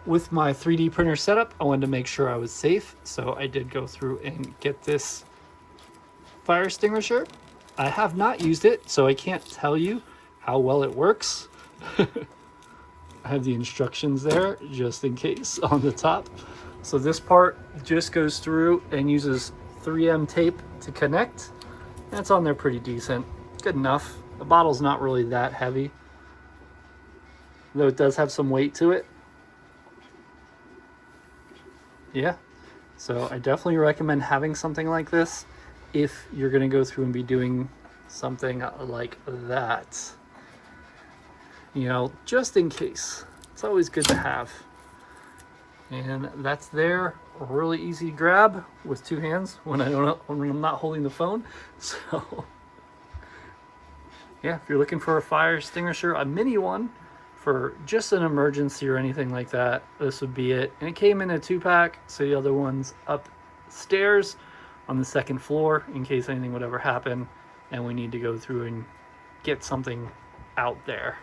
With my 3D printer setup, I wanted to make sure I was safe, so I did go through and get this fire extinguisher. I have not used it, so I can't tell you how well it works. I have the instructions there just in case on the top. So this part just goes through and uses 3M tape to connect. That's on there pretty decent, good enough. The bottle's not really that heavy, though it does have some weight to it. Yeah, so I definitely recommend having something like this if you're going to go through and be doing something like that. You know, just in case. It's always good to have. And that's there, really easy to grab with two hands when I'm not holding the phone. So yeah, if you're looking for a fire extinguisher, a mini one for just an emergency or anything like that, this would be it. And it came in a 2-pack, so the other one's upstairs on the 2nd floor in case anything would ever happen and we need to go through and get something out there.